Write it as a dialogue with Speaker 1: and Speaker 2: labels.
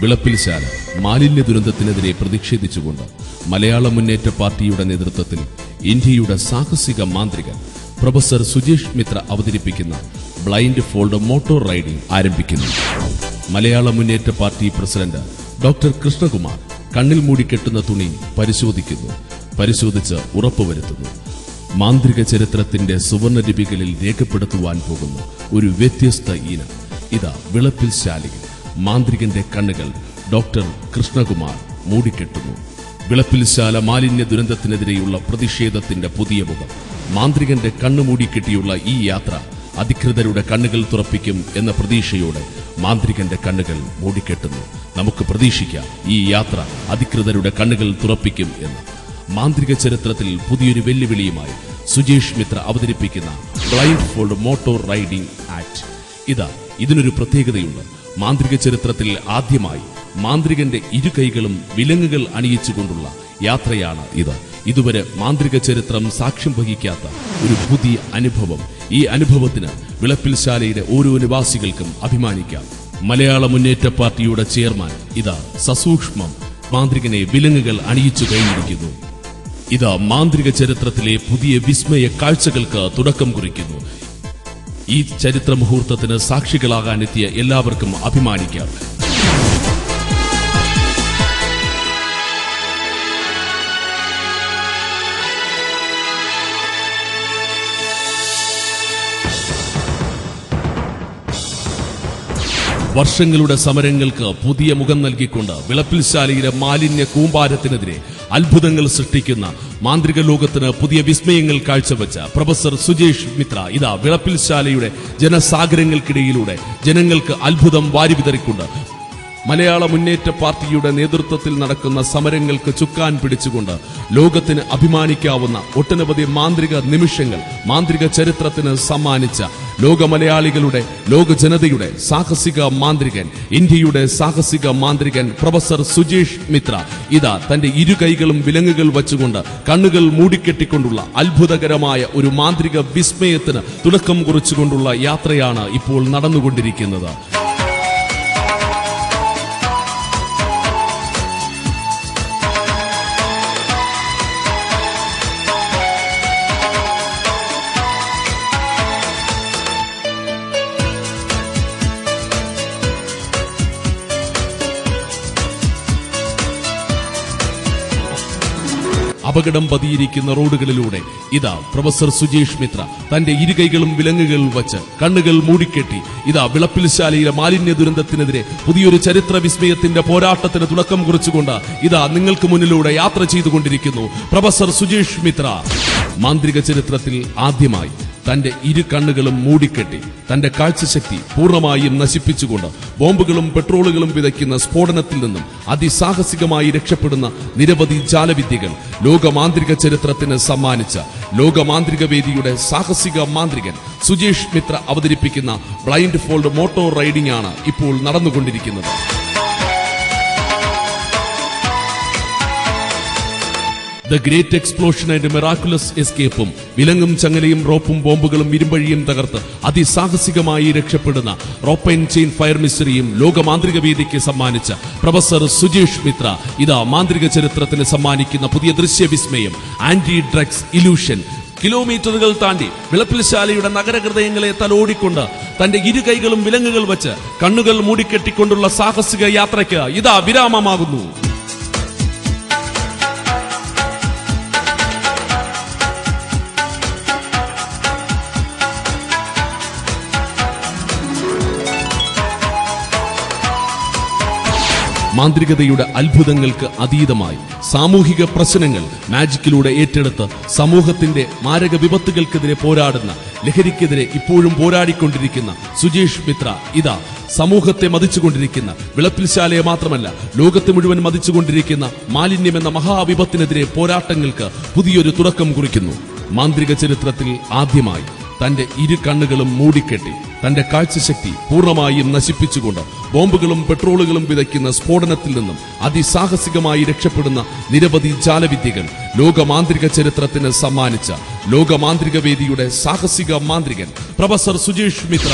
Speaker 1: വിളപ്പിൽശാല മാലിന്യ ദുരന്തത്തിനെതിരെ പ്രതിഷേധിച്ചുകൊണ്ട് മലയാള മുന്നേറ്റ പാർട്ടിയുടെ നേതൃത്വത്തിൽ ഇന്ത്യയുടെ സാഹസിക മാന്ത്രികൻ പ്രൊഫസർ സുജേഷ് മിത്ര അവതരിപ്പിക്കുന്ന ബ്ലൈൻഡ് ഫോൾഡ് മോട്ടോർ റൈഡിംഗ് ആരംഭിക്കുന്നു. മലയാള മുന്നേറ്റ പാർട്ടി പ്രസിഡന്റ് ഡോക്ടർ കൃഷ്ണകുമാർ കണ്ണിൽ മൂടിക്കെട്ടുന്ന തുണി പരിശോധിച്ച് ഉറപ്പുവരുത്തുന്നു. മാന്ത്രിക ചരിത്രത്തിന്റെ സുവർണലിപികളിൽ രേഖപ്പെടുത്തുവാൻ പോകുന്ന ഒരു വ്യത്യസ്ത ഇനം ഇതാ വിളപ്പിൽശാലയിൽ. മാന്ത്രികന്റെ കണ്ണുകൾ ഡോക്ടർ കൃഷ്ണകുമാർ മൂടിക്കെട്ടുന്നു. വിളപ്പിൽശാല മാലിന്യ ദുരന്തത്തിനെതിരെയുള്ള പ്രതിഷേധത്തിന്റെ പുതിയ മുഖം. മാന്ത്രികന്റെ കണ്ണു മൂടിക്കെട്ടിയുള്ള ഈ യാത്ര അധികൃതരുടെ കണ്ണുകൾ തുറപ്പിക്കും എന്ന പ്രതീക്ഷയോടെ മാന്ത്രികന്റെ കണ്ണുകൾ മൂടിക്കെട്ടുന്നു. നമുക്ക് പ്രതീക്ഷിക്കാം ഈ യാത്ര അധികൃതരുടെ കണ്ണുകൾ തുറപ്പിക്കും എന്ന്. മാന്ത്രിക ചരിത്രത്തിൽ പുതിയൊരു വെല്ലുവിളിയുമായി സുജേഷ് മിത്ര അവതരിപ്പിക്കുന്ന blind fold motor riding act. ഇതിനൊരു പ്രത്യേകതയുണ്ട്. മാന്ത്രിക ചരിത്രത്തിൽ ആദ്യമായി മാന്ത്രികന്റെ ഇരു കൈകളും വിലങ്ങുകൾ അണിയിച്ചുകൊണ്ടുള്ള യാത്രയാണ് ഇത്. ഇതുവരെ മാന്ത്രിക ചരിത്രം സാക്ഷ്യം വഹിക്കാത്ത ഒരു പുതിയ അനുഭവം. ഈ അനുഭവത്തിന് വിളപ്പിൽശാലയുടെ ഓരോ നിവാസികൾക്കും അഭിമാനിക്കാം. മലയാള മുന്നേറ്റ പാർട്ടിയുടെ ചെയർമാൻ സസൂക്ഷ്മം മാന്ത്രികനെ വിലങ്ങുകൾ അണിയിച്ചു കഴിഞ്ഞിരിക്കുന്നു. മാന്ത്രിക ചരിത്രത്തിലെ പുതിയ വിസ്മയ കാഴ്ചകൾക്ക് തുടക്കം കുറിക്കുന്നു. ഈ ചരിത്ര മുഹൂർത്തത്തിന് സാക്ഷികളാകാനെത്തിയ എല്ലാവർക്കും അഭിമാനിക്കാം. വർഷങ്ങളുടെ സമരങ്ങൾക്ക് പുതിയ മുഖം നൽകിക്കൊണ്ട് വിളപ്പിൽശാലയിലെ മാലിന്യ കൂമ്പാരത്തിനെതിരെ അത്ഭുതങ്ങൾ സൃഷ്ടിക്കുന്ന മാന്ത്രിക ലോകത്തിന് പുതിയ വിസ്മയങ്ങൾ കാഴ്ചവെച്ച പ്രൊഫസർ സുജേഷ് മിത്ര വിളപ്പിൽശാലയുടെ ജനസാഗരങ്ങൾക്കിടയിലൂടെ ജനങ്ങൾക്ക് അത്ഭുതം വാരിവിതറിക്കൊണ്ട് മലയാള മുന്നേറ്റ പാർട്ടിയുടെ നേതൃത്വത്തിൽ നടക്കുന്ന സമരങ്ങൾക്ക് ചുക്കാൻ പിടിച്ചുകൊണ്ട് ലോകത്തിന് അഭിമാനിക്കാവുന്ന ഒട്ടനവധി മാന്ത്രിക നിമിഷങ്ങൾ മാന്ത്രിക ചരിത്രത്തിന് സമ്മാനിച്ച ലോക മലയാളികളുടെ ലോക ജനതയുടെ സാഹസിക മാന്ത്രികൻ ഇന്ത്യയുടെ സാഹസിക മാന്ത്രികൻ പ്രൊഫസർ സുജേഷ് മിത്ര തന്റെ ഇരു കൈകളും വിലങ്ങുകൾ വച്ചുകൊണ്ട് കണ്ണുകൾ മൂടിക്കെട്ടിക്കൊണ്ടുള്ള അത്ഭുതകരമായ ഒരു മാന്ത്രിക വിസ്മയത്തിന് തുടക്കം കുറിച്ചുകൊണ്ടുള്ള യാത്രയാണ് ഇപ്പോൾ നടന്നുകൊണ്ടിരിക്കുന്നത്. അപകടം പതിയിരിക്കുന്ന റോഡുകളിലൂടെ പ്രൊഫസർ സുജേഷ് മിത്ര തന്റെ ഇരുകൈകളും വിലങ്ങുകൾ വച്ച് കണ്ണുകൾ മൂടിക്കെട്ടി വിളപ്പിൽശാലയിലെ മാലിന്യ ദുരന്തത്തിനെതിരെ പുതിയൊരു ചരിത്ര വിസ്മയത്തിന്റെ പോരാട്ടത്തിന് തുടക്കം കുറിച്ചുകൊണ്ട് നിങ്ങൾക്ക് മുന്നിലൂടെ യാത്ര ചെയ്തുകൊണ്ടിരിക്കുന്നു പ്രൊഫസർ സുജേഷ് മിത്ര. മാന്ത്രിക ചരിത്രത്തിൽ ആദ്യമായി തന്റെ ഇരു കണ്ണുകളും മൂടിക്കെട്ടി തന്റെ കാഴ്ചശക്തി പൂർണ്ണമായും നശിപ്പിച്ചുകൊണ്ട് ബോംബുകളും പെട്രോളുകളും വിതയ്ക്കുന്ന സ്ഫോടനത്തിൽ നിന്നും അതിസാഹസികമായി രക്ഷപ്പെടുന്ന നിരവധി ജാലവിദ്യകൾ ലോകമാന്ത്രിക ചരിത്രത്തിന് സമ്മാനിച്ച ലോകമാന്ത്രിക വേദിയുടെ സാഹസിക മാന്ത്രികൻ സുജേഷ് മിത്ര അവതരിപ്പിക്കുന്ന ബ്ലൈൻഡ് ഫോൾഡ് മോട്ടോർ റൈഡിംഗ് ആണ് ഇപ്പോൾ നടന്നുകൊണ്ടിരിക്കുന്നത്. The great explosion and miraculous എസ്കേപ്പും വിലങ്ങും ചങ്ങലയും റോപ്പും ബോംബുകളും ഇരുമ്പഴിയും തകർത്ത് അതിസാഹസികമായി രക്ഷപ്പെടുന്ന റോപ്പ് ആൻഡ് ചെയിൻ ഫയർ മിസ്റ്ററിയും ലോകമാന്ത്രിക വേദിക്ക് സമ്മാനിച്ച പ്രൊഫസർ സുജേഷ് മിത്ര മാന്ത്രിക ചരിത്രത്തിന് സമ്മാനിക്കുന്ന പുതിയ ദൃശ്യവിസ്മയം ആന്റി ഡ്രഗ്സ് ഇലൂഷൻ. കിലോമീറ്ററുകൾ താണ്ടി വിളപ്പിൽശാലയുടെ നഗരഹൃദയങ്ങളെ തലോടിക്കൊണ്ട് തന്റെ ഇരു കൈകളും വിലങ്ങുകൾ വച്ച് കണ്ണുകൾ മൂടിക്കെട്ടിക്കൊണ്ടുള്ള സാഹസിക യാത്രയ്ക്ക് വിരാമമാകുന്നു. മാന്ത്രികതയുടെ അത്ഭുതങ്ങൾക്ക് അതീതമായി സാമൂഹിക പ്രശ്നങ്ങൾ മാജിക്കിലൂടെ ഏറ്റെടുത്ത് സമൂഹത്തിന്റെ മാരക വിപത്തുകൾക്കെതിരെ പോരാടുന്ന ലഹരിക്കെതിരെ ഇപ്പോഴും പോരാടിക്കൊണ്ടിരിക്കുന്ന സുജേഷ് മിത്ര സമൂഹത്തെ മതിച്ചുകൊണ്ടിരിക്കുന്ന വിളപ്പിൽശാലയെ മാത്രമല്ല ലോകത്തെ മുഴുവൻ മതിച്ചുകൊണ്ടിരിക്കുന്ന മാലിന്യം എന്ന മഹാവിപത്തിനെതിരെ പോരാട്ടങ്ങൾക്ക് പുതിയൊരു തുടക്കം കുറിക്കുന്നു. മാന്ത്രിക ചരിത്രത്തിൽ ആദ്യമായി തന്റെ ഇരു കണ്ണുകളും മൂടിക്കെട്ടി തന്റെ കാഴ്ചശക്തി പൂർണ്ണമായും നശിപ്പിച്ചുകൊണ്ട് ബോംബുകളും പെട്രോളുകളും വിതയ്ക്കുന്ന സ്ഫോടനത്തിൽ നിന്നും അതിസാഹസികമായി രക്ഷപ്പെടുന്ന നിരവധി ജാലവിദ്യകൾ ലോകമാന്ത്രിക ചരിത്രത്തിന് സമ്മാനിച്ച ലോകമാന്ത്രിക വേദിയുടെ സാഹസിക മാന്ത്രികൻ പ്രൊഫസർ സുജേഷ് മിത്ര.